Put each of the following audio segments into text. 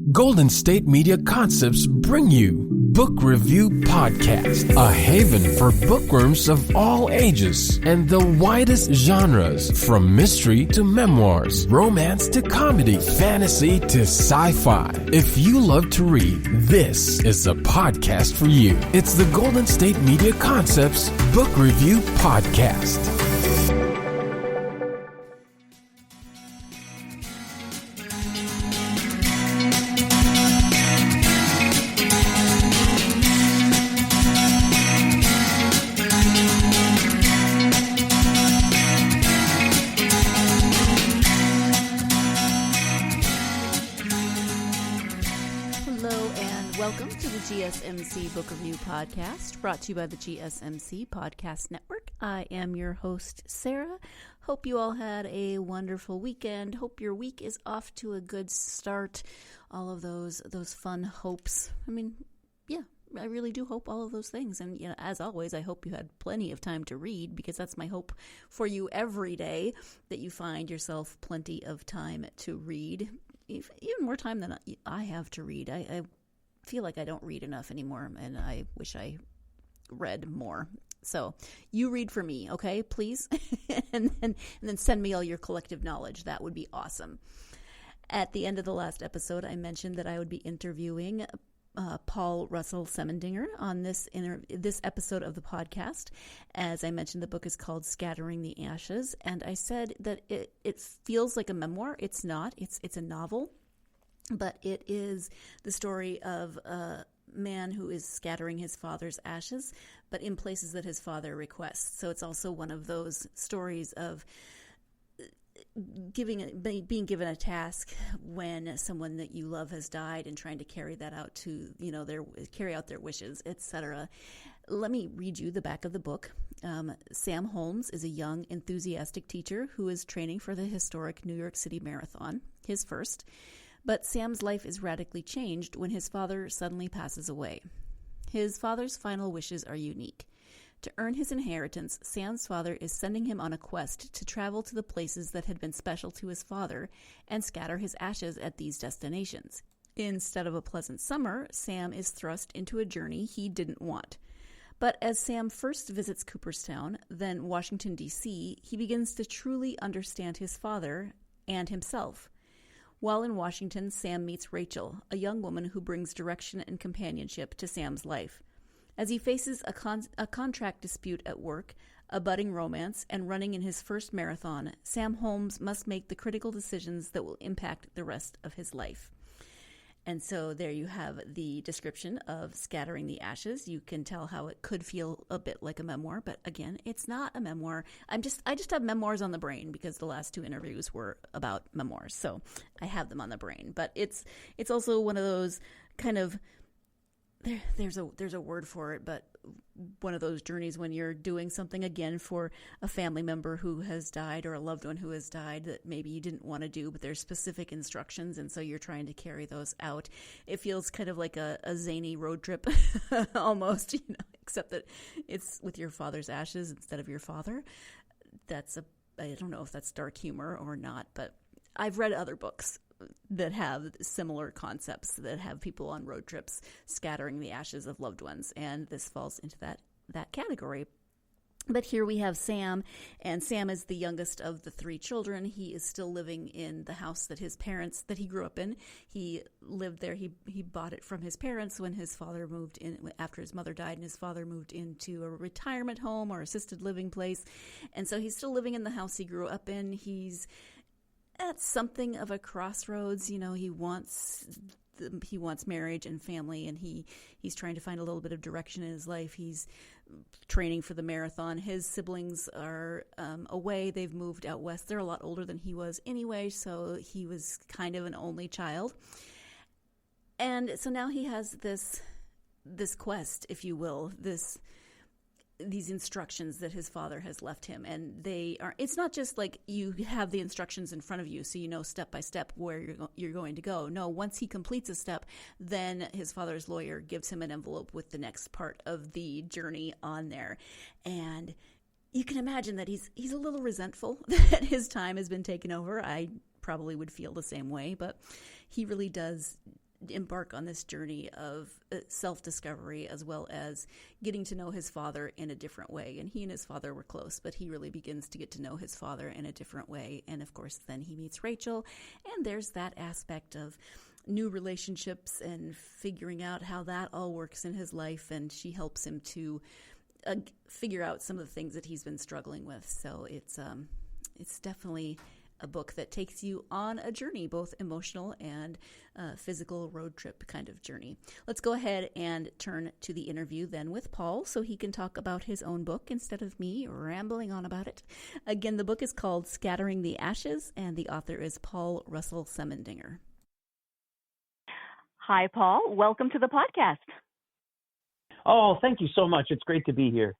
Golden State Media Concepts bring you Book Review Podcast, a haven for bookworms of all ages and the widest genres, from mystery to memoirs, romance to comedy, fantasy to sci-fi. If you love to read, this is the podcast for you. It's the Golden State Media Concepts Book Review Podcast. GSMC Book Review Podcast, brought to you by the GSMC Podcast Network. I am your host, Sarah. Hope you all had a wonderful weekend. Hope your week is off to a good start. All of those fun hopes. I mean, yeah, I really do hope all of those things. And as always, I hope you had plenty of time to read, because that's my hope for you every day, that you find yourself plenty of time to read. Even more time than I have to read. I feel like I don't read enough anymore, and I wish I read more. So you read for me, okay, please? and then send me all your collective knowledge. That would be awesome. At the end of the last episode, I mentioned that I would be interviewing Paul Russell Semendinger on this episode of the podcast. As I mentioned, the book is called Scattering the Ashes, and I said that it feels like a memoir. It's not. It's a novel. But it is the story of a man who is scattering his father's ashes, but in places that his father requests. So it's also one of those stories of being given a task when someone that you love has died, and trying to carry that out to, carry out their wishes, etc. Let me read you the back of the book. Sam Holmes is a young, enthusiastic teacher who is training for the historic New York City Marathon, his first. But Sam's life is radically changed when his father suddenly passes away. His father's final wishes are unique. To earn his inheritance, Sam's father is sending him on a quest to travel to the places that had been special to his father and scatter his ashes at these destinations. Instead of a pleasant summer, Sam is thrust into a journey he didn't want. But as Sam first visits Cooperstown, then Washington, D.C., he begins to truly understand his father and himself. While in Washington, Sam meets Rachel, a young woman who brings direction and companionship to Sam's life. As he faces a contract dispute at work, a budding romance, and running in his first marathon, Sam Holmes must make the critical decisions that will impact the rest of his life. And so there you have the description of Scattering the Ashes. You can tell how it could feel a bit like a memoir, but again, it's not a memoir. I just have memoirs on the brain because the last two interviews were about memoirs, so I have them on the brain. But it's also one of those kind of there's a word for it, but one of those journeys when you're doing something again for a family member who has died, or a loved one who has died, that maybe you didn't want to do, but there's specific instructions, and so you're trying to carry those out. It feels kind of like a zany road trip almost, except that it's with your father's ashes instead of your father. I don't know if that's dark humor or not, but I've read other books that have similar concepts, that have people on road trips scattering the ashes of loved ones, and this falls into that category. But here we have Sam, and Sam is the youngest of the three children. He is still living in the house that he grew up in. He lived there. He bought it from his parents when his father moved in, after his mother died, and his father moved into a retirement home or assisted living place. And so he's still living in the house he grew up in. He's at something of a crossroads. He wants marriage and family, and he's trying to find a little bit of direction in his life. He's training for the marathon. His siblings are away. They've moved out west. They're a lot older than he was anyway, so he was kind of an only child. And so now he has this quest, if you will, these instructions that his father has left him, and it's not just like you have the instructions in front of you so you know step by step where you're going to go. No, once he completes a step, then his father's lawyer gives him an envelope with the next part of the journey on there. And you can imagine that he's a little resentful that his time has been taken over. I probably would feel the same way, but he really does embark on this journey of self-discovery as well as getting to know his father in a different way. And he and his father were close, but he really begins to get to know his father in a different way. And of course, then he meets Rachel, and there's that aspect of new relationships and figuring out how that all works in his life. And she helps him to figure out some of the things that he's been struggling with. So it's definitely a book that takes you on a journey, both emotional and physical road trip kind of journey. Let's go ahead and turn to the interview then with Paul so he can talk about his own book instead of me rambling on about it. Again, the book is called Scattering the Ashes, and the author is Paul Russell Semendinger. Hi, Paul. Welcome to the podcast. Oh, thank you so much. It's great to be here.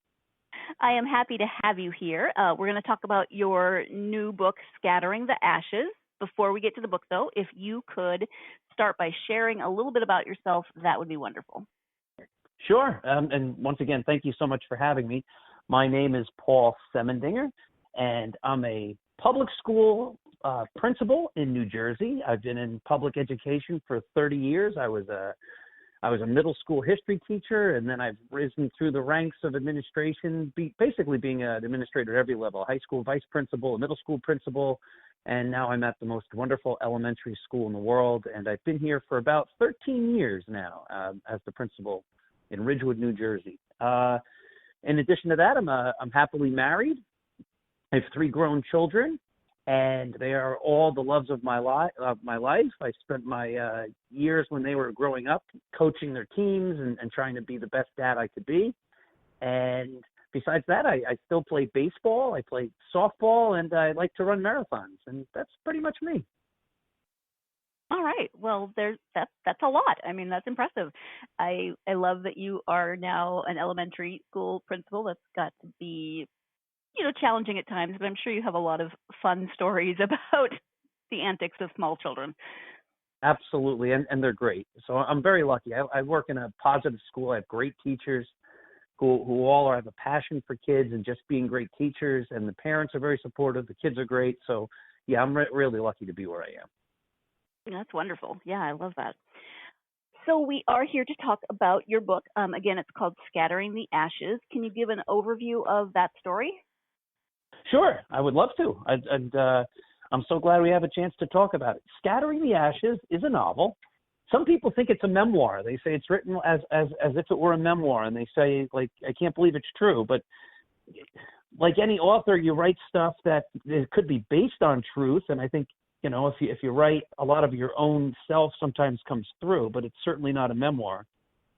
I am happy to have you here. We're going to talk about your new book, Scattering the Ashes. Before we get to the book, though, if you could start by sharing a little bit about yourself, that would be wonderful. Sure. And once again, thank you so much for having me. My name is Paul Semendinger, and I'm a public school principal in New Jersey. I've been in public education for 30 years. I was a middle school history teacher, and then I've risen through the ranks of administration, basically being an administrator at every level, high school vice principal, a middle school principal, and now I'm at the most wonderful elementary school in the world, and I've been here for about 13 years now as the principal in Ridgewood, New Jersey. In addition to that, I'm happily married. I have 3 grown children, and they are all the loves of my life. I spent my years when they were growing up coaching their teams and trying to be the best dad I could be. And besides that, I still play baseball, I play softball, and I like to run marathons. And that's pretty much me. All right. Well, that's a lot. I mean, that's impressive. I love that you are now an elementary school principal. That's got to be challenging at times, but I'm sure you have a lot of fun stories about the antics of small children. Absolutely, and they're great. So I'm very lucky. I work in a positive school. I have great teachers who all have a passion for kids and just being great teachers, and the parents are very supportive. The kids are great. So, yeah, I'm really lucky to be where I am. That's wonderful. Yeah, I love that. So we are here to talk about your book. Again, it's called Scattering the Ashes. Can you give an overview of that story? Sure, I would love to. I'm so glad we have a chance to talk about it. Scattering the Ashes is a novel. Some people think it's a memoir. They say it's written as if it were a memoir, and they say, like, I can't believe it's true. But like any author, you write stuff that it could be based on truth, and I think, if you write, a lot of your own self sometimes comes through, but it's certainly not a memoir.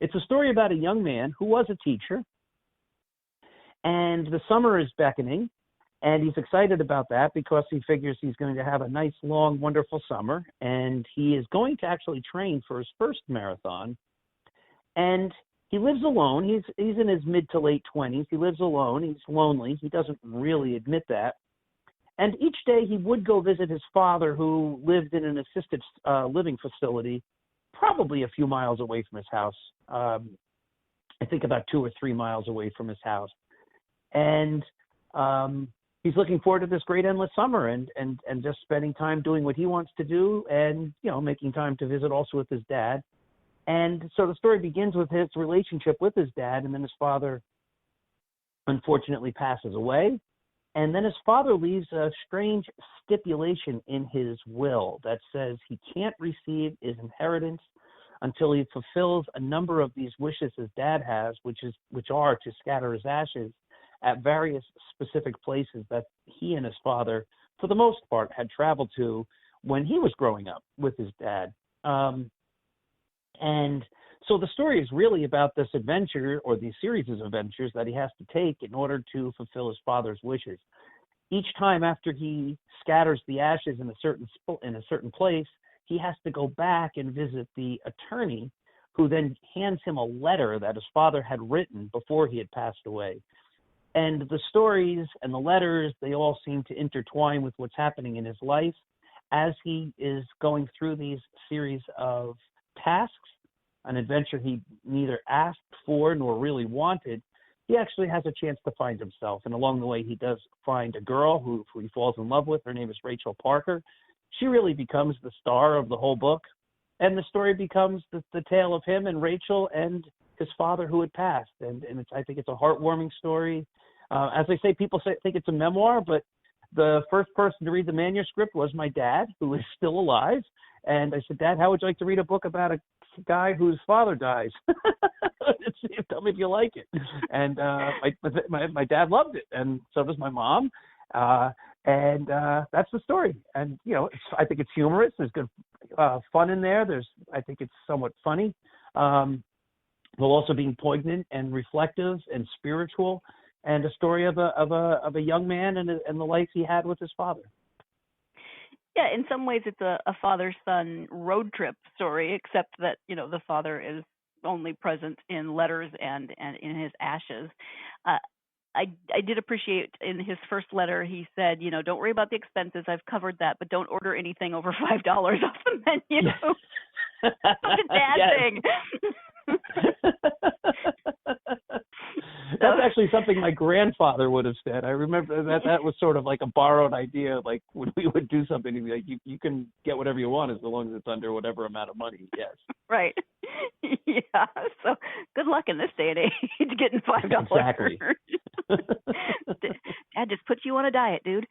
It's a story about a young man who was a teacher, and the summer is beckoning. And he's excited about that because he figures he's going to have a nice, long, wonderful summer. And he is going to actually train for his first marathon. And he lives alone. He's in his mid to late 20s. He lives alone. He's lonely. He doesn't really admit that. And each day he would go visit his father, who lived in an assisted living facility, probably a few miles away from his house. I think about 2 or 3 miles away from his house. And he's looking forward to this great endless summer and just spending time doing what he wants to do and, making time to visit also with his dad. And so the story begins with his relationship with his dad, and then his father unfortunately passes away. And then his father leaves a strange stipulation in his will that says he can't receive his inheritance until he fulfills a number of these wishes his dad has, which are to scatter his ashes at various specific places that he and his father, for the most part, had traveled to when he was growing up with his dad. And so the story is really about this adventure, or these series of adventures that he has to take in order to fulfill his father's wishes. Each time after he scatters the ashes in a certain place, he has to go back and visit the attorney, who then hands him a letter that his father had written before he had passed away. And the stories and the letters, they all seem to intertwine with what's happening in his life as he is going through these series of tasks, an adventure he neither asked for nor really wanted. He actually has a chance to find himself. And along the way, he does find a girl who he falls in love with. Her name is Rachel Parker. She really becomes the star of the whole book. And the story becomes the tale of him and Rachel and his father who had passed. And I think it's a heartwarming story. As I say, people think it's a memoir, but the first person to read the manuscript was my dad, who is still alive. And I said, Dad, how would you like to read a book about a guy whose father dies? Tell me if you like it. And my dad loved it, and so does my mom. And that's the story. And, I think it's humorous. There's good fun in there. I think it's somewhat funny, while also being poignant and reflective and spiritual, and a story of a young man and the life he had with his father. Yeah, in some ways it's a father-son road trip story, except that, the father is only present in letters and in his ashes. I did appreciate in his first letter, he said, don't worry about the expenses. I've covered that, but don't order anything over $5 off the menu. Such a dad thing. That's actually something my grandfather would have said. I remember that was sort of like a borrowed idea. Like when we would do something, he'd be like, you can get whatever you want as long as it's under whatever amount of money. Yes. Right. Yeah. So good luck in this day and age getting $5. Exactly. Dad just put you on a diet, dude.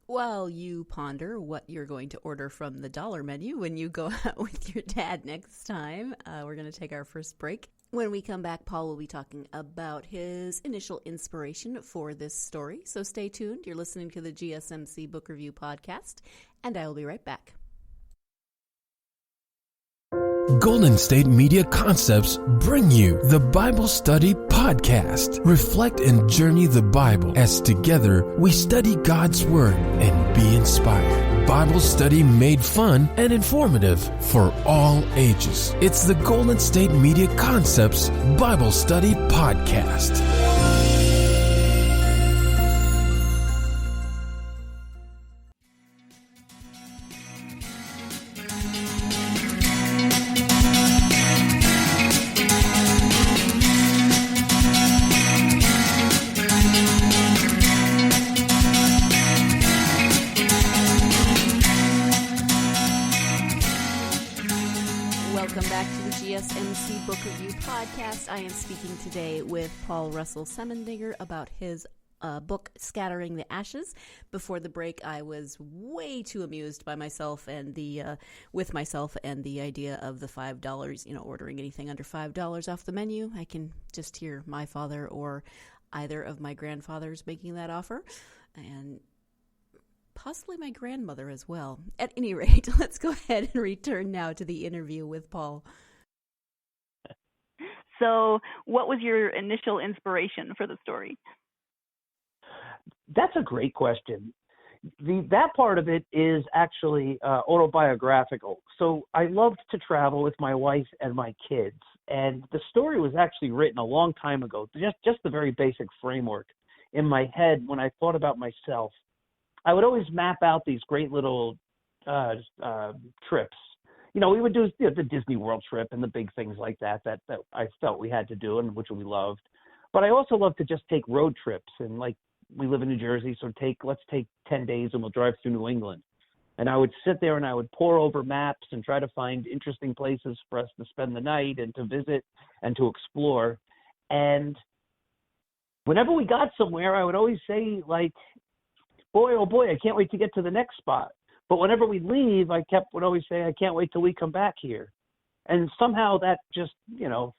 While you ponder what you're going to order from the dollar menu when you go out with your dad next time, we're going to take our first break. When we come back, Paul will be talking about his initial inspiration for this story. So stay tuned. You're listening to the GSMC Book Review Podcast, and I will be right back. Golden State Media Concepts bring you the Bible Study Podcast. Reflect and journey the Bible as together we study God's Word and be inspired. Bible study made fun and informative for all ages. It's the Golden State Media Concepts Bible Study Podcast. GSMC Book Review Podcast. I am speaking today with Paul Russell Semendinger about his book, Scattering the Ashes. Before the break, I was way too amused by myself and the idea of the $5, ordering anything under $5 off the menu. I can just hear my father or either of my grandfathers making that offer, and possibly my grandmother as well. At any rate, let's go ahead and return now to the interview with Paul. So what was your initial inspiration for the story? That's a great question. That part of it is actually autobiographical. So I loved to travel with my wife and my kids. And the story was actually written a long time ago, just the very basic framework in my head when I thought about myself. I would always map out these great little trips. We would do the Disney World trip and the big things like that I felt we had to do and which we loved. But I also love to just take road trips. And like we live in New Jersey, so let's take 10 days and we'll drive through New England. And I would sit there and I would pore over maps and try to find interesting places for us to spend the night and to visit and to explore. And whenever we got somewhere, I would always say, like, boy, oh boy, I can't wait to get to the next spot. But whenever we leave, would always say, I can't wait till we come back here. And somehow that just,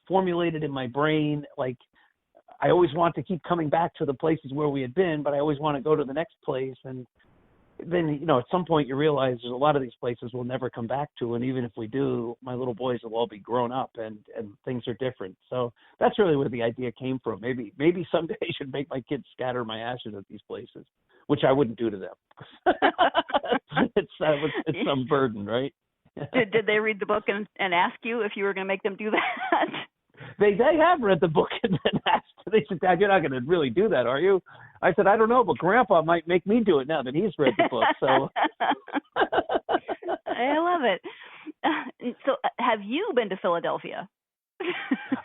formulated in my brain. Like, I always want to keep coming back to the places where we had been, but I always want to go to the next place. And then, at some point you realize there's a lot of these places we'll never come back to. And even if we do, my little boys will all be grown up and things are different. So that's really where the idea came from. Maybe someday I should make my kids scatter my ashes at these places, which I wouldn't do to them. It's some burden, right? Did they read the book and ask you if you were going to make them do that? They have read the book and then asked. They said, Dad, you're not going to really do that, are you? I said, I don't know, but Grandpa might make me do it now that he's read the book. So I love it. So have you been to Philadelphia?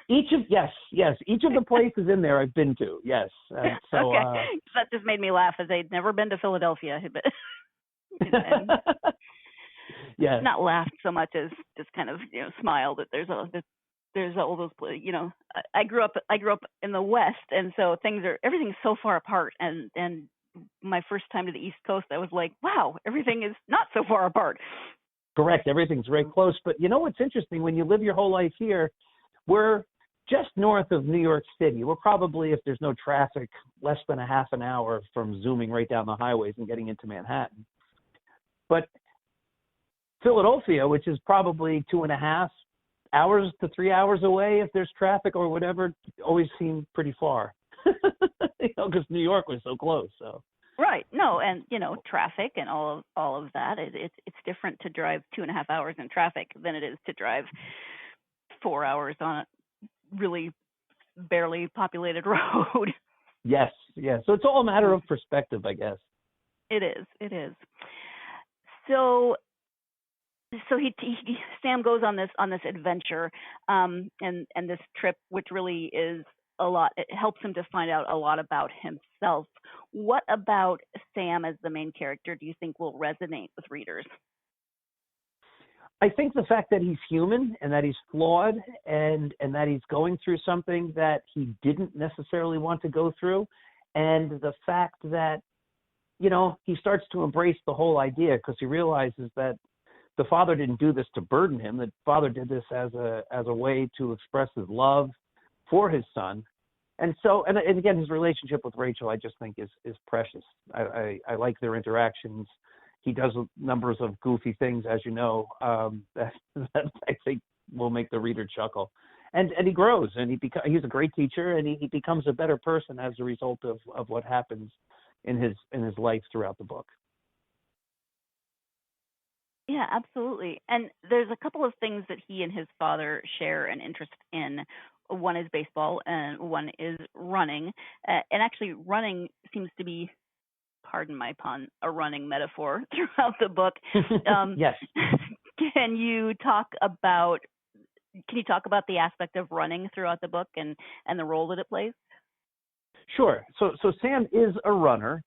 Yes. Each of the places in there I've been to. Yes. So okay. That just made me laugh as they'd never been to Philadelphia. Yes. not laughed so much as just kind of smiled that there's all those I grew up in the West, and so everything's so far apart, and my first time to the East Coast, I was like, wow, everything is not so far apart. Correct. Everything's very close. But you know what's interesting? When you live your whole life here, we're just north of New York City. We're probably, if there's no traffic, less than a half an hour from zooming right down the highways and getting into Manhattan. But Philadelphia, which is probably 2.5 hours to 3 hours away, if there's traffic or whatever, always seemed pretty far. Because New York was so close. So. Right. No, and traffic and all of that. It's different to drive 2.5 hours in traffic than it is to drive 4 hours on a really barely populated road. Yes. So it's all a matter of perspective, I guess. It is. So Sam goes on this adventure, and this trip, which really is a lot. It helps him to find out a lot about himself. What about Sam as the main character do you think will resonate with readers? I think the fact that he's human and that he's flawed and that he's going through something that he didn't necessarily want to go through, and the fact that, he starts to embrace the whole idea because he realizes that the father didn't do this to burden him. The father did this as a way to express his love for his son. And so, and again, his relationship with Rachel, I just think is precious. I like their interactions. He does numbers of goofy things, as you know, that I think will make the reader chuckle. And he grows, and he's a great teacher, and he becomes a better person as a result of what happens in his life throughout the book. Yeah, absolutely. And there's a couple of things that he and his father share an interest in. One is baseball, and one is running. And actually, running seems to be, pardon my pun, a running metaphor throughout the book. Yes. Can you talk about the aspect of running throughout the book and the role that it plays? Sure. So Sam is a runner,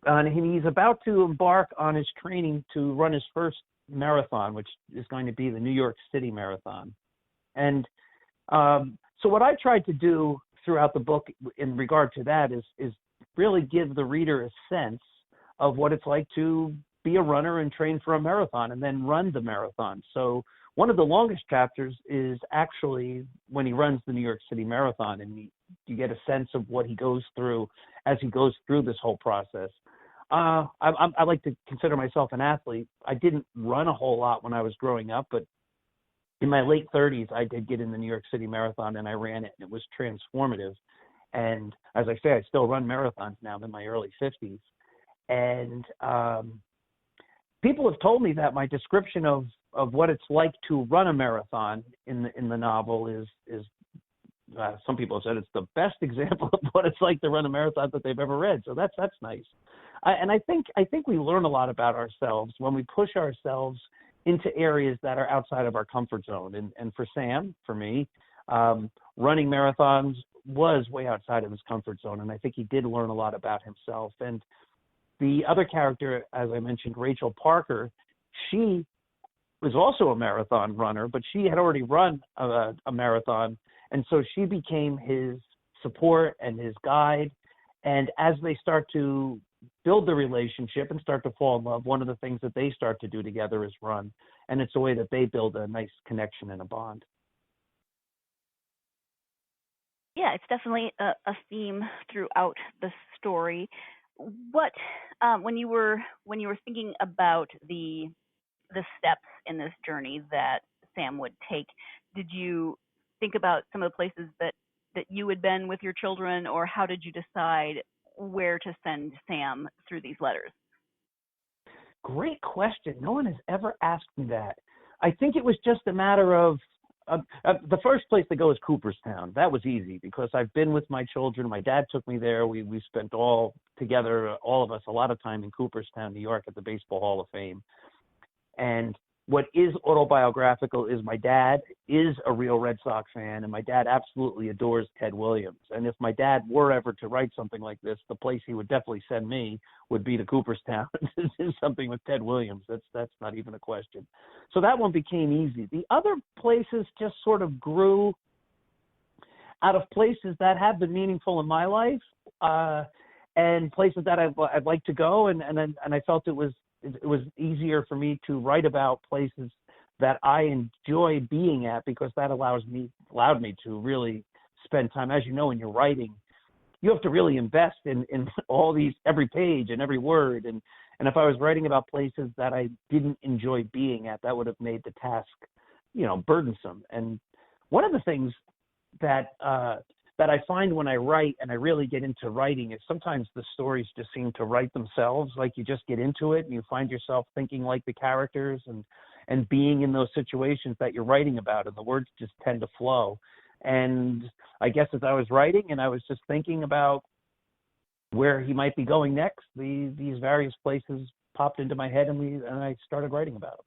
and he's about to embark on his training to run his first marathon, which is going to be the New York City Marathon. And so what I tried to do throughout the book in regard to that is really give the reader a sense of what it's like to be a runner and train for a marathon and then run the marathon. So one of the longest chapters is actually when he runs the New York City Marathon, and you get a sense of what he goes through as he goes through this whole process. I like to consider myself an athlete. I didn't run a whole lot when I was growing up, but in my late 30s, I did get in the New York City Marathon, and I ran it, and it was transformative. And as I say, I still run marathons now. I'm in my early 50s. And people have told me that my description of what it's like to run a marathon in the novel is some people have said it's the best example of what it's like to run a marathon that they've ever read. So that's nice. And I think we learn a lot about ourselves when we push ourselves into areas that are outside of our comfort zone. And for Sam, for me, running marathons was way outside of his comfort zone. And I think he did learn a lot about himself. And the other character, as I mentioned, Rachel Parker, she was also a marathon runner, but she had already run a marathon. And so she became his support and his guide. And as they start to build the relationship and start to fall in love, one of the things that they start to do together is run. And it's a way that they build a nice connection and a bond. Yeah, it's definitely a theme throughout the story. What when you were thinking about the steps in this journey that Sam would take, did you think about some of the places that you had been with your children, or how did you decide where to send Sam through these letters? Great question. No one has ever asked me that. I think it was just a matter of the first place to go is Cooperstown. That was easy because I've been with my children. My dad took me there. We spent all together, all of us, a lot of time in Cooperstown, New York, at the Baseball Hall of Fame. And what is autobiographical is my dad is a real Red Sox fan, and my dad absolutely adores Ted Williams. And if my dad were ever to write something like this, the place he would definitely send me would be to Cooperstown to do something with Ted Williams. That's not even a question. So that one became easy. The other places just sort of grew out of places that have been meaningful in my life, and places that I'd like to go, and I felt it was easier for me to write about places that I enjoy being at, because that allowed me to really spend time. As you know, when you're writing, you have to really invest in all these, every page and every word. And if I was writing about places that I didn't enjoy being at, that would have made the task, burdensome. And one of the things that I find when I write and I really get into writing is sometimes the stories just seem to write themselves. Like you just get into it and you find yourself thinking like the characters and being in those situations that you're writing about, and the words just tend to flow. And I guess as I was writing and I was just thinking about where he might be going next, these various places popped into my head, and I started writing about them.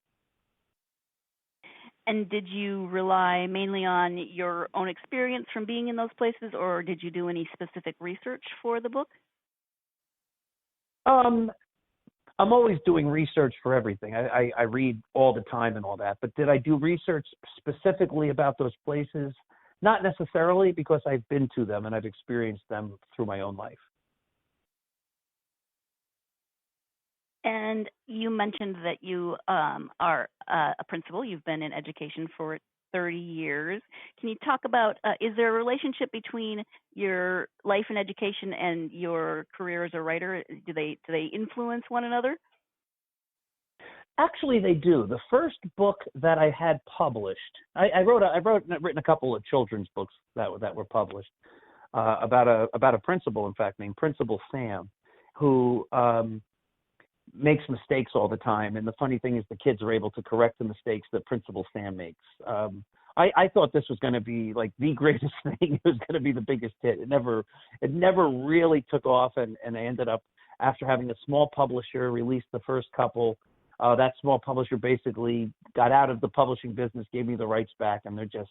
And did you rely mainly on your own experience from being in those places, or did you do any specific research for the book? I'm always doing research for everything. I read all the time and all that. But did I do research specifically about those places? Not necessarily, because I've been to them and I've experienced them through my own life. And you mentioned that you are a principal. You've been in education for 30 years. Can you talk about, is there a relationship between your life in education and your career as a writer? Do they influence one another? Actually, they do. The first book that I had published, I've written a couple of children's books that were published about a principal, in fact, named Principal Sam, who makes mistakes all the time. And the funny thing is the kids are able to correct the mistakes that Principal Sam makes. I thought this was going to be like the greatest thing. It was going to be the biggest hit. It never really took off. And I ended up, after having a small publisher release the first couple, that small publisher basically got out of the publishing business, gave me the rights back, and they're just,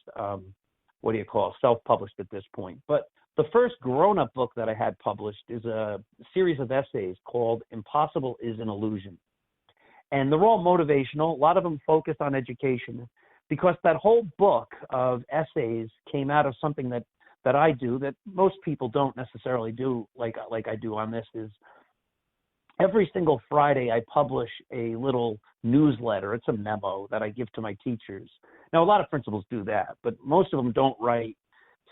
self-published at this point. But the first grown-up book that I had published is a series of essays called Impossible is an Illusion. And they're all motivational. A lot of them focus on education, because that whole book of essays came out of something that I do that most people don't necessarily do like I do on this. Is every single Friday I publish a little newsletter. It's a memo that I give to my teachers. Now, a lot of principals do that, but most of them don't write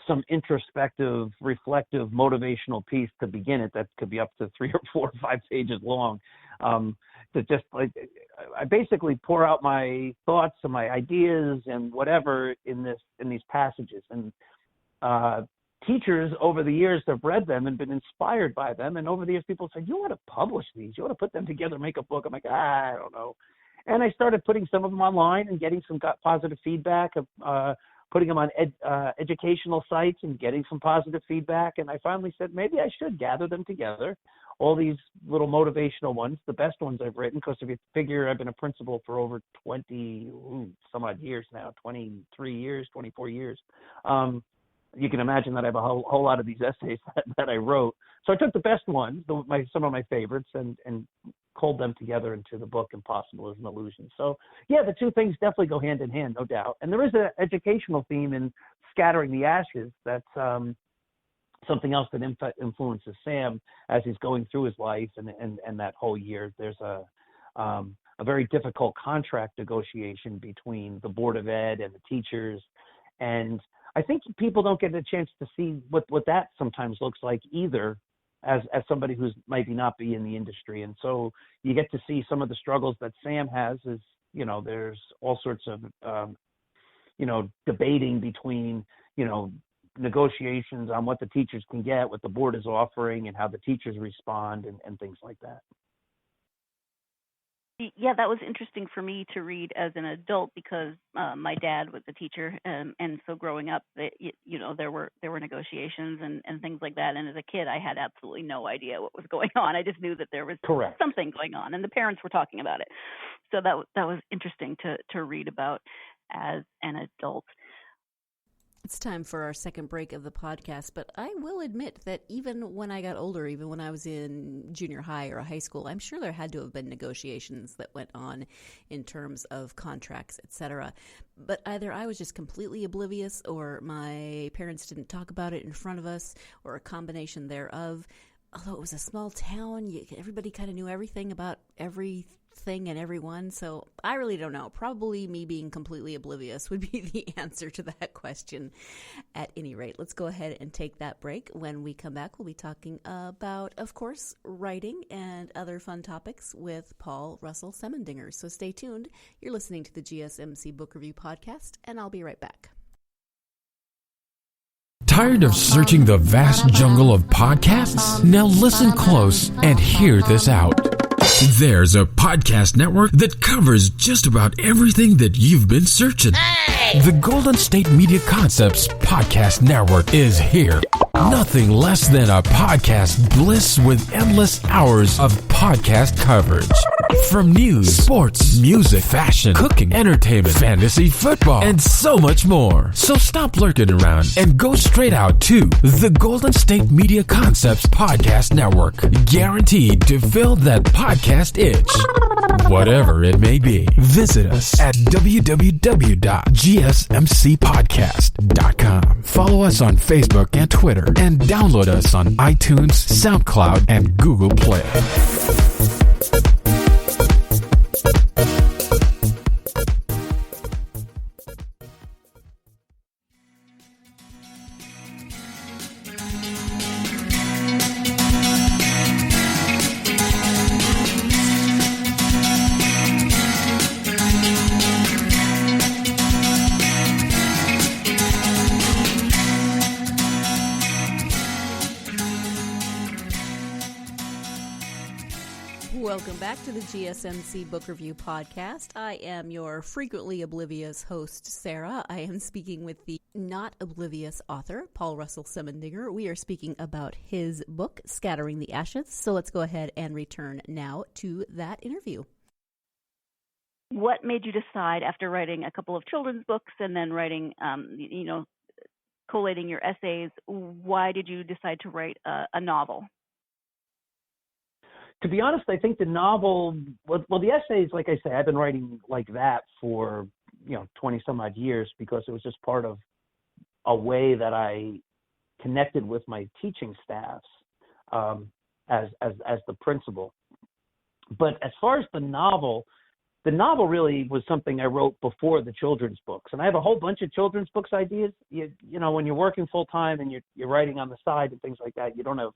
some introspective, reflective, motivational piece to begin it that could be up to 3 or 4 or 5 pages long. To just I basically pour out my thoughts and my ideas and whatever in these passages. And teachers over the years have read them and been inspired by them. And over the years, people said, "You want to publish these? You want to put them together, make a book?" I'm like, I don't know. And I started putting some of them online and getting some positive feedback, putting them on educational sites and getting some positive feedback. And I finally said, maybe I should gather them together, all these little motivational ones, the best ones I've written, because if you figure I've been a principal for over 20 some odd years now, 23 years, 24 years. You can imagine that I have a whole lot of these essays that I wrote. So I took the best ones, some of my favorites, and culled them together into the book Impossible is an Illusion. So, yeah, the two things definitely go hand in hand, no doubt. And there is an educational theme in Scattering the Ashes. That's something else that influences Sam as he's going through his life and that whole year. There's a very difficult contract negotiation between the Board of Ed and the teachers. And I think people don't get a chance to see what that sometimes looks like either, as somebody who's maybe not be in the industry. And so you get to see some of the struggles that Sam has. Is, there's all sorts of, debating between, negotiations on what the teachers can get, what the board is offering, and how the teachers respond, and things like that. Yeah, that was interesting for me to read as an adult because my dad was a teacher, and so growing up, there were negotiations and things like that. And as a kid, I had absolutely no idea what was going on. I just knew that there was Correct. something going on, and the parents were talking about it. So that was interesting to read about as an adult. It's time for our second break of the podcast, but I will admit that even when I got older, even when I was in junior high or high school, I'm sure there had to have been negotiations that went on in terms of contracts, etc. But either I was just completely oblivious, or my parents didn't talk about it in front of us, or a combination thereof. Although it was a small town, everybody kind of knew everything about everything and everyone, so I really don't know. Probably me being completely oblivious would be the answer to that question. At any rate, let's go ahead and take that break. When we come back, we'll be talking about, of course, writing and other fun topics with Paul Russell Semendinger. So stay tuned. You're listening to the GSMC Book Review Podcast, and I'll be right back. Tired of searching the vast jungle of podcasts? Now listen close and hear this out. There's a podcast network that covers just about everything that you've been searching. Hey! The Golden State Media Concepts Podcast Network is here. Nothing less than a podcast bliss with endless hours of podcast coverage. From news, sports, music, fashion, cooking, entertainment, fantasy, football, and so much more. So stop lurking around and go straight out to the Golden State Media Concepts Podcast Network. Guaranteed to fill that podcast itch. Whatever it may be. Visit us at www.gsmcpodcast.com. Follow us on Facebook and Twitter, and download us on iTunes, SoundCloud, and Google Play. Welcome back to the GSMC Book Review Podcast. I am your frequently oblivious host, Sarah. I am speaking with the not oblivious author, Paul Russell Semendinger. We are speaking about his book, Scattering the Ashes. So let's go ahead and return now to that interview. What made you decide, after writing a couple of children's books and then writing, collating your essays, why did you decide to write a novel? To be honest, I think the novel, well, the essays, like I say, I've been writing like that for, 20 some odd years, because it was just part of a way that I connected with my teaching staffs as the principal. But as far as the novel really was something I wrote before the children's books. And I have a whole bunch of children's books ideas. When you're working full time and you're writing on the side and things like that, you don't have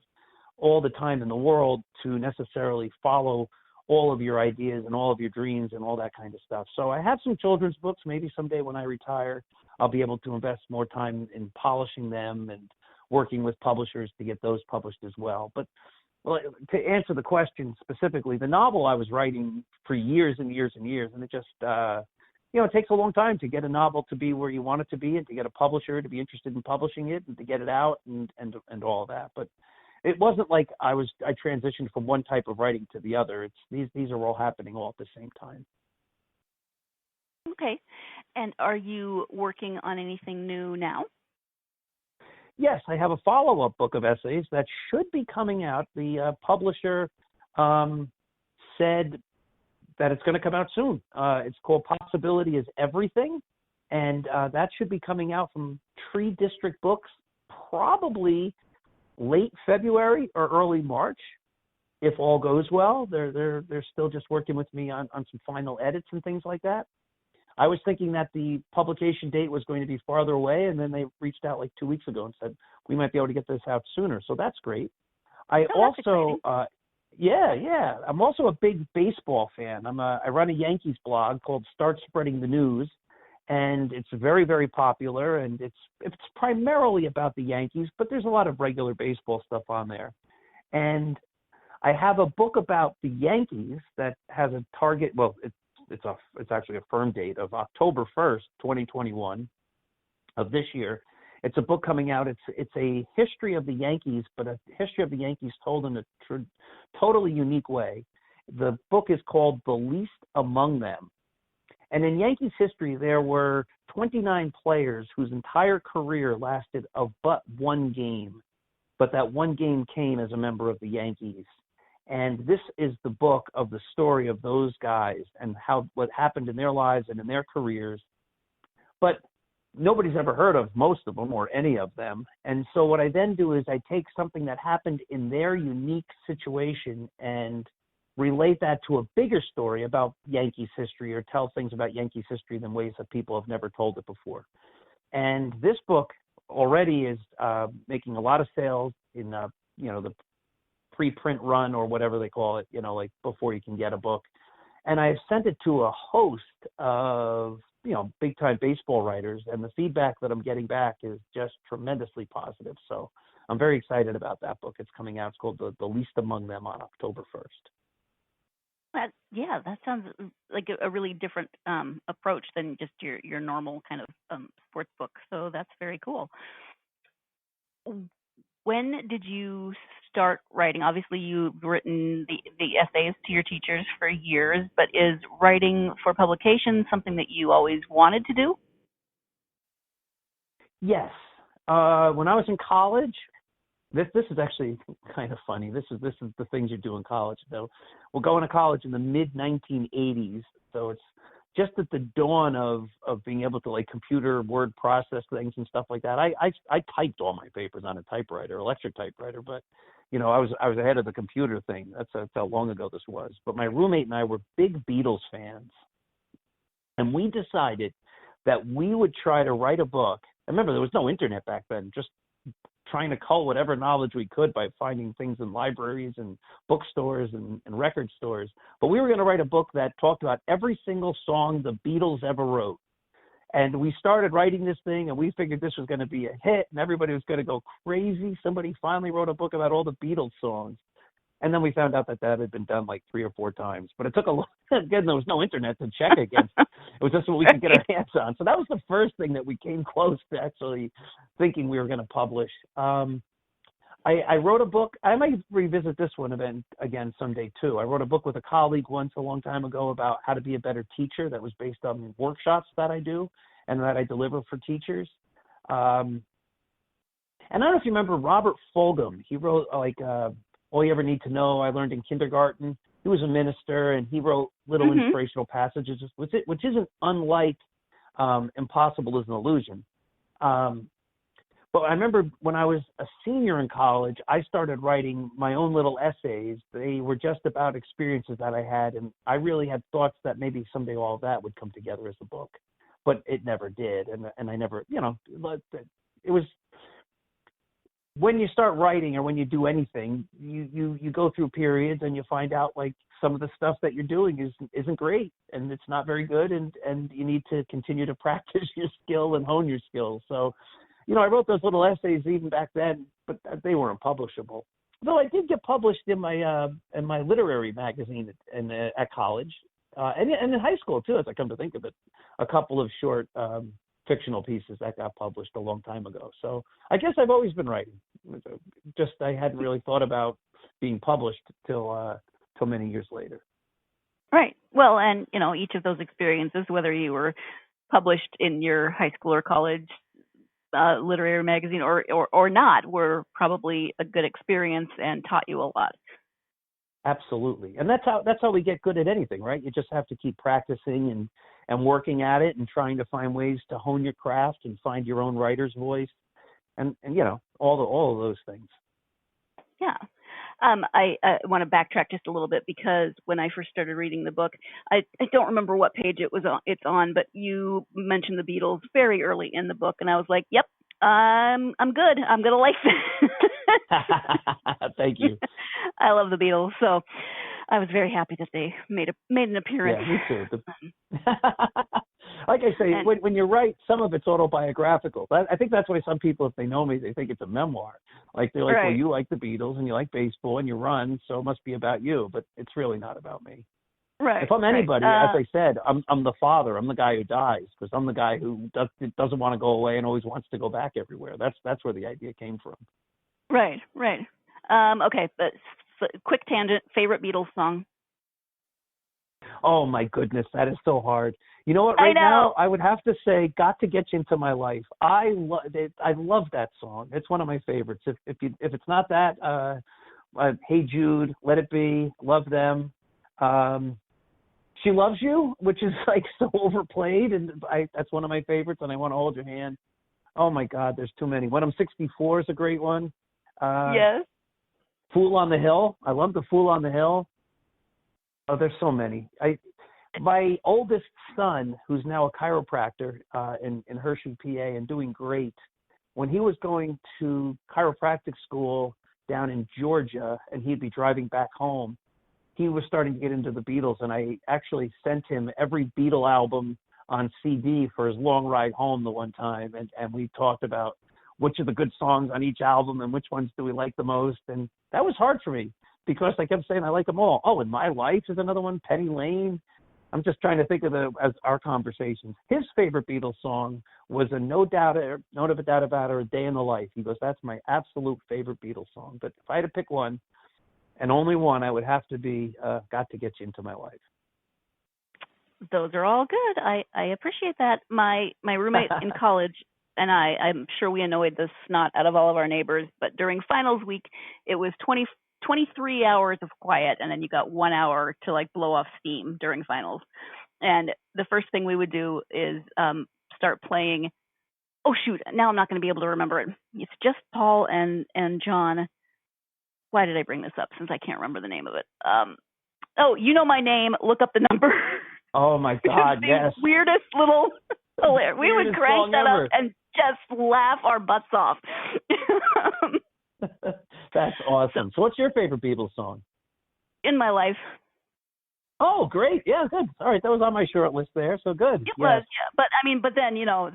all the time in the world to necessarily follow all of your ideas and all of your dreams and all that kind of stuff. So I have some children's books. Maybe someday when I retire, I'll be able to invest more time in polishing them and working with publishers to get those published as well. But to answer the question specifically, the novel I was writing for years and years and years, and it just, it takes a long time to get a novel to be where you want it to be, and to get a publisher to be interested in publishing it, and to get it out and all of that. But it wasn't like I transitioned from one type of writing to the other. These are all happening all at the same time. Okay. And are you working on anything new now? Yes, I have a follow-up book of essays that should be coming out. The publisher said that it's going to come out soon. It's called Possibility is Everything, and that should be coming out from Tree District Books probably late February or early March, if all goes well. They're still just working with me on some final edits and things like that. I was thinking that the publication date was going to be farther away, and then they reached out like 2 weeks ago and said we might be able to get this out sooner. So that's great. I'm also a big baseball fan. I run a Yankees blog called Start Spreading the News, and it's very, very popular, and it's primarily about the Yankees, but there's a lot of regular baseball stuff on there. And I have a book about the Yankees that has a target. Well, it's actually a firm date of October 1st, 2021 of this year. It's a book coming out. It's a history of the Yankees, but a history of the Yankees told in a totally unique way. The book is called The Least Among Them. And in Yankees history, there were 29 players whose entire career lasted of but one game. But that one game came as a member of the Yankees. And this is the book of the story of those guys and what happened in their lives and in their careers. But nobody's ever heard of most of them or any of them. And so what I then do is I take something that happened in their unique situation and relate that to a bigger story about Yankees history, or tell things about Yankees history in ways that people have never told it before. And this book already is making a lot of sales in the pre-print run, or whatever they call it, like before you can get a book. And I've sent it to a host of big time baseball writers, and the feedback that I'm getting back is just tremendously positive. So I'm very excited about that book. It's coming out. It's called The Least Among Them on October 1st. That sounds like a really different approach than just your normal kind of sports book. So that's very cool. When did you start writing? Obviously, you've written the essays to your teachers for years, but is writing for publication something that you always wanted to do? Yes. When I was in college, this is actually kind of funny. This is the things you do in college, though. We're going to college in the mid-1980s, so it's just at the dawn of being able to computer word process things and stuff like that. I typed all my papers on a typewriter, electric typewriter, but I was ahead of the computer thing. That's how long ago this was. But my roommate and I were big Beatles fans, and we decided that we would try to write a book. I remember there was no internet back then, just trying to cull whatever knowledge we could by finding things in libraries and bookstores and record stores. But we were going to write a book that talked about every single song the Beatles ever wrote. And we started writing this thing, and we figured this was going to be a hit, and everybody was going to go crazy. Somebody finally wrote a book about all the Beatles songs. And then we found out that had been done 3 or 4 times. But it took a long again, there was no internet to check against. It was just what we could get our hands on. So that was the first thing that we came close to actually thinking we were going to publish. I wrote a book. I might revisit this one again someday, too. I wrote a book with a colleague once a long time ago about how to be a better teacher that was based on workshops that I do and that I deliver for teachers. And I don't know if you remember Robert Fulghum. He wrote All You Ever Need to Know, I Learned in Kindergarten. He was a minister, and he wrote little inspirational passages, which isn't unlike Impossible is an Illusion. But I remember when I was a senior in college, I started writing my own little essays. They were just about experiences that I had, and I really had thoughts that maybe someday all of that would come together as a book. But it never did, and I never, it was... When you start writing or when you do anything, you go through periods and you find out some of the stuff that you're doing isn't great and it's not very good, and you need to continue to practice your skill and hone your skills. So, I wrote those little essays even back then, but they weren't publishable. Though I did get published in my literary magazine at college and in high school too, as I come to think of it, a couple of short fictional pieces that got published a long time ago. So I guess I've always been writing. Just I hadn't really thought about being published till many years later. Right. Well, and each of those experiences, whether you were published in your high school or college literary magazine or not, were probably a good experience and taught you a lot. Absolutely. And that's how we get good at anything, right? You just have to keep practicing and working at it and trying to find ways to hone your craft and find your own writer's voice and all of those things. Yeah. I want to backtrack just a little bit because when I first started reading the book, I don't remember what page it's on, but you mentioned the Beatles very early in the book, and I was like, "Yep, I'm good. I'm gonna like this." Thank you. I love the Beatles. So, I was very happy that they made an appearance. Yeah, me too. Like I say, And- when you write, some of it's autobiographical. I think that's why some people, if they know me, they think it's a memoir. Like they're like, well, Right. you like the Beatles and you like baseball and you run, so it must be about you. But it's really not about me. Right. If I'm right. anybody, as I said, I'm the father. I'm the guy who dies because I'm the guy who doesn't want to go away and always wants to go back everywhere. That's where the idea came from. Right. Okay, but quick tangent. Favorite Beatles song? Oh my goodness, that is so hard. You know what? I Right know. now, I would have to say, "Got to Get You Into My Life." I love that song. It's one of my favorites. If it's not that, Hey Jude, Let It Be, love them. She Loves You, which is like so overplayed, and that's one of my favorites. And I Want to Hold Your Hand. Oh my God, there's too many. When I'm 64 is a great one. Yes. Fool on the Hill. I love the Fool on the Hill. Oh, there's so many. My oldest son, who's now a chiropractor in Hershey, PA, and doing great, when he was going to chiropractic school down in Georgia, and he'd be driving back home, he was starting to get into the Beatles, and I actually sent him every Beatle album on CD for his long ride home the one time, and we talked about which are the good songs on each album and which ones do we like the most, and that was hard for me because I kept saying I like them all. Oh, and My Life is another one, Penny Lane. I'm just trying to think of as our conversations. His favorite Beatles song was a No of a Doubt About It, A Day in the Life. He goes, that's my absolute favorite Beatles song. But if I had to pick one, and only one, I would have to be Got to Get You Into My Life. Those are all good. I appreciate that. My roommate in college and I'm sure we annoyed the snot out of all of our neighbors, but during finals week, it was 23 hours of quiet, and then you got 1 hour to like blow off steam during finals. And the first thing we would do is start playing. Oh shoot! Now I'm not going to be able to remember it. It's just Paul and John. Why did I bring this up? Since I can't remember the name of it. Oh, You Know My Name. Look up the number. Oh my God! Yes. Weirdest little. Hilarious. We would crank that ever. up and just laugh our butts off. That's awesome. So what's your favorite Beatles song? In My Life. Oh, great. Yeah, good. All right, that was on my short list there, so good. It was, yeah. But then, you know,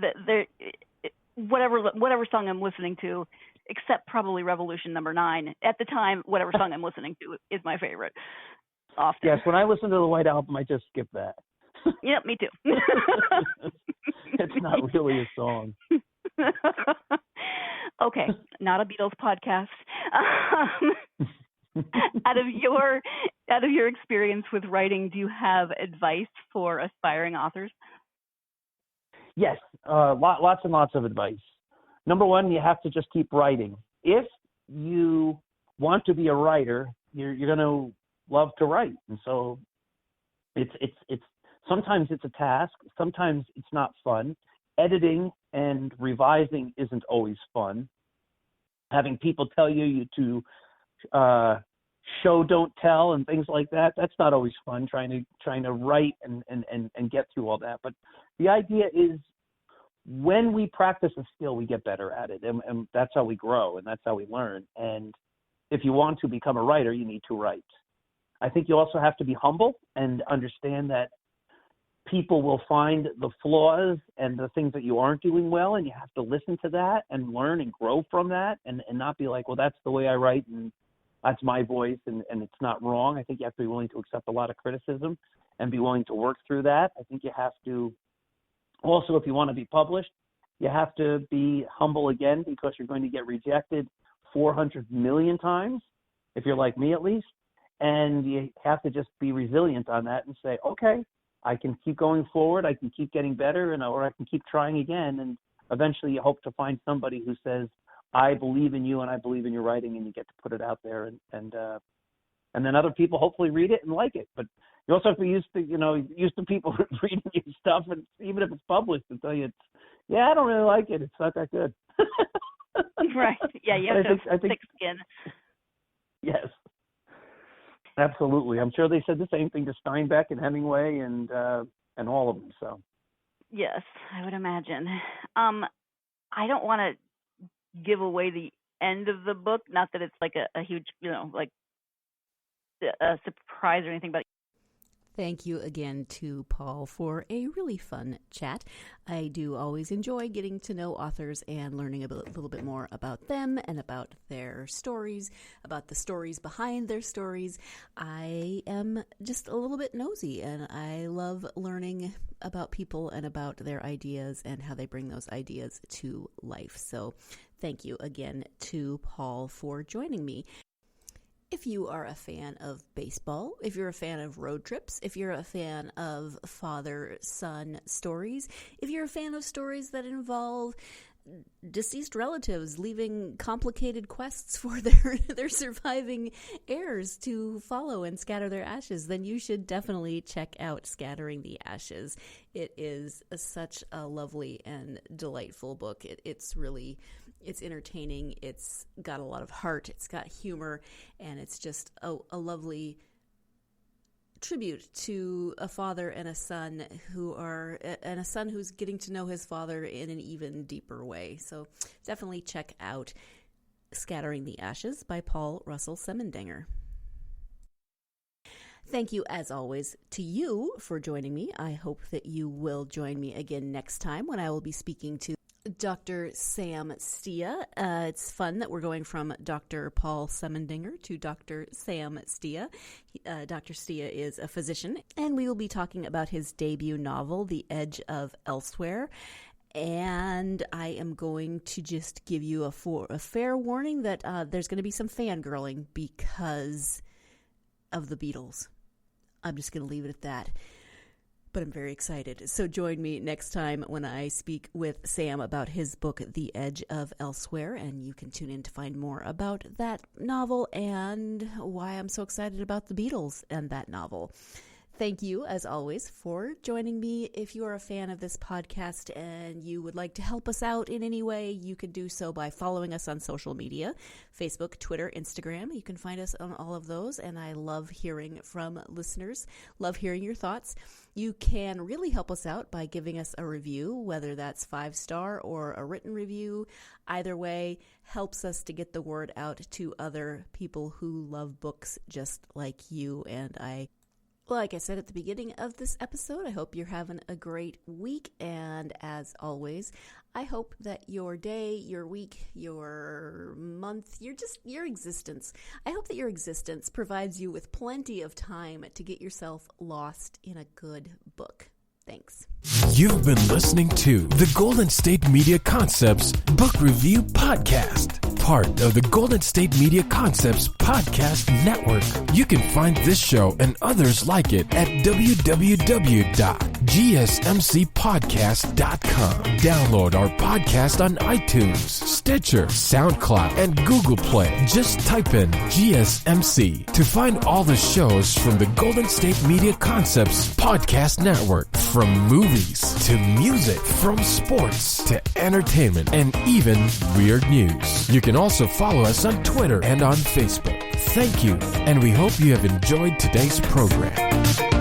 whatever song I'm listening to, except probably Revolution Number 9, at the time, whatever song I'm listening to is my favorite. Often. Yes, when I listen to the White Album, I just skip that. Yep, me too. It's not really a song. Okay, not a Beatles podcast. Out of your experience with writing, do you have advice for aspiring authors? Yes, lots and lots of advice. Number one, you have to just keep writing. If you want to be a writer, you're going to love to write, and so it's sometimes it's a task, sometimes it's not fun. Editing and revising isn't always fun. Having people tell you to show, don't tell, and things like that, that's not always fun, trying to write and get through all that. But the idea is when we practice a skill, we get better at it, and that's how we grow, and that's how we learn. And if you want to become a writer, you need to write. I think you also have to be humble and understand that people will find the flaws and the things that you aren't doing well, and you have to listen to that and learn and grow from that, and not be like, well, that's the way I write and that's my voice and it's not wrong. I think you have to be willing to accept a lot of criticism and be willing to work through that. I think you have to also, if you want to be published, you have to be humble again, because you're going to get rejected 400 million times, if you're like me at least, and you have to just be resilient on that and say, okay, I can keep going forward, I can keep getting better, or I can keep trying again, and eventually you hope to find somebody who says, I believe in you and I believe in your writing, and you get to put it out there, and then other people hopefully read it and like it. But you also have to be used to people reading your stuff, and even if it's published, to tell you, I don't really like it, it's not that good. Right. Yeah, you have to thick skin. Yes. Absolutely. I'm sure they said the same thing to Steinbeck and Hemingway and all of them. So. Yes, I would imagine. I don't want to give away the end of the book. Not that it's like a huge, like a surprise or anything, but Thank you again to Paul for a really fun chat. I do always enjoy getting to know authors and learning a little bit more about them and about their stories, about the stories behind their stories. I am just a little bit nosy, and I love learning about people and about their ideas and how they bring those ideas to life. So thank you again to Paul for joining me. If you are a fan of baseball, if you're a fan of road trips, if you're a fan of father-son stories, if you're a fan of stories that involve deceased relatives leaving complicated quests for their surviving heirs to follow and scatter their ashes, then you should definitely check out Scattering the Ashes. It is such a lovely and delightful book. It's entertaining, it's got a lot of heart, it's got humor, and it's just a lovely tribute to a father and a son who's getting to know his father in an even deeper way. So definitely check out Scattering the Ashes by Paul Russell Semendinger. Thank you, as always, to you for joining me. I hope that you will join me again next time when I will be speaking to Dr. Sam Stia. It's fun that we're going from Dr. Paul Semendinger to Dr. Sam Stia. Dr. Stia is a physician, and we will be talking about his debut novel, The Edge of Elsewhere. And I am going to just give you a fair warning that there's going to be some fangirling because of the Beatles. I'm just going to leave it at that. But I'm very excited. So join me next time when I speak with Sam about his book, The Edge of Elsewhere, and you can tune in to find more about that novel and why I'm so excited about the Beatles and that novel. Thank you, as always, for joining me. If you are a fan of this podcast and you would like to help us out in any way, you can do so by following us on social media, Facebook, Twitter, Instagram. You can find us on all of those, and I love hearing from listeners, love hearing your thoughts. You can really help us out by giving us a review, whether that's 5-star or a written review. Either way helps us to get the word out to other people who love books just like you and I. Like I said at the beginning of this episode, I hope you're having a great week. And as always, I hope that your day, your week, your month, your existence, I hope that your existence provides you with plenty of time to get yourself lost in a good book. Thanks. You've been listening to the Golden State Media Concepts Book Review Podcast, part of the Golden State Media Concepts Podcast Network. You can find this show and others like it at www.gsmcpodcast.com. Download our podcast on iTunes, Stitcher, SoundCloud, and Google Play. Just type in GSMC to find all the shows from the Golden State Media Concepts Podcast Network. From movies to music, from sports to entertainment, and even weird news. You can also follow us on Twitter and on Facebook. Thank you, and we hope you have enjoyed today's program.